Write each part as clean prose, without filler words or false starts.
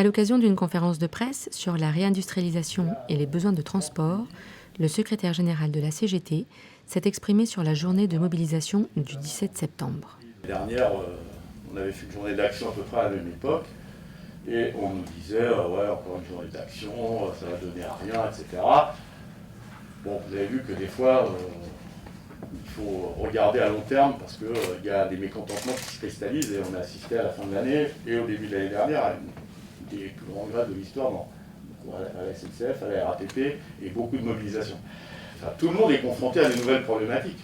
À l'occasion d'une conférence de presse sur la réindustrialisation et les besoins de transport, le secrétaire général de la CGT s'est exprimé sur la journée de mobilisation du 17 septembre. L'année dernière, on avait fait une journée d'action à peu près à la même époque, et on nous disait ouais, encore une journée d'action, ça va donner à rien, etc. Bon, vous avez vu que des fois, il faut regarder à long terme parce qu'il y a des mécontentements qui se cristallisent, et on a assisté à la fin de l'année et au début de l'année dernière à une des plus grandes grèves de l'histoire à la SNCF, à la RATP, et beaucoup de mobilisations. Enfin, tout le monde est confronté à des nouvelles problématiques.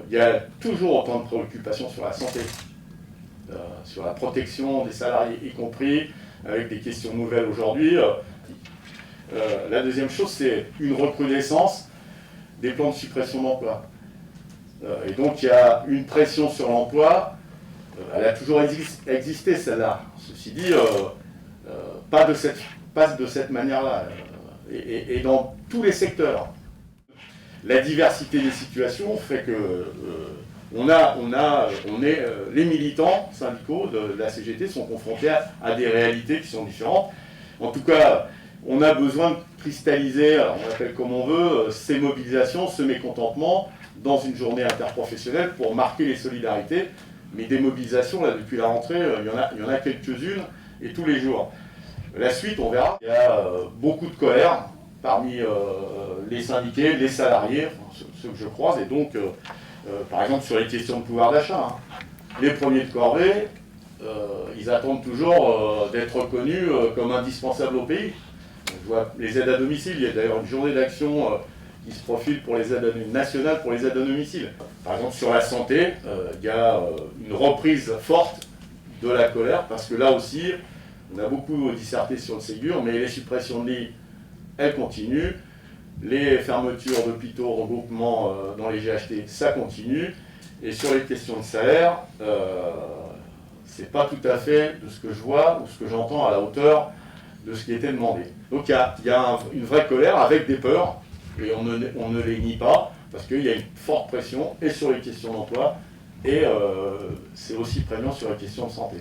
Il y a toujours autant de préoccupations sur la santé, sur la protection des salariés, y compris avec des questions nouvelles aujourd'hui. La deuxième chose, c'est une recrudescence des plans de suppression d'emplois. Et donc il y a une pression sur l'emploi, elle a toujours existé celle-là. Ceci dit, pas de cette manière-là, et dans tous les secteurs. La diversité des situations fait que les militants syndicaux de la CGT sont confrontés à des réalités qui sont différentes. En tout cas, on a besoin de cristalliser, alors on l'appelle comme on veut, ces mobilisations, ce mécontentement dans une journée interprofessionnelle pour marquer les solidarités. Mais des mobilisations, là, depuis la rentrée, il y en a quelques-unes, et tous les jours. La suite, on verra. Il y a beaucoup de colère parmi les syndiqués, les salariés, enfin, ceux que je croise, et donc, par exemple, sur les questions de pouvoir d'achat, les premiers de corvée, ils attendent toujours d'être reconnus comme indispensables au pays. Je vois les aides à domicile, il y a d'ailleurs une journée d'action qui se profile pour les aides nationales pour les aides à domicile. Par exemple, sur la santé, il y a une reprise forte de la colère, parce que là aussi, on a beaucoup disserté sur le Ségur, mais les suppressions de lits, elles continuent. Les fermetures d'hôpitaux, regroupements dans les GHT, ça continue. Et sur les questions de salaire, c'est pas tout à fait de ce que je vois ou ce que j'entends à la hauteur de ce qui était demandé. Donc il y a une vraie colère avec des peurs, et on ne les nie pas, parce qu'il y a une forte pression et sur les questions d'emploi, et c'est aussi prégnant sur les questions de santé.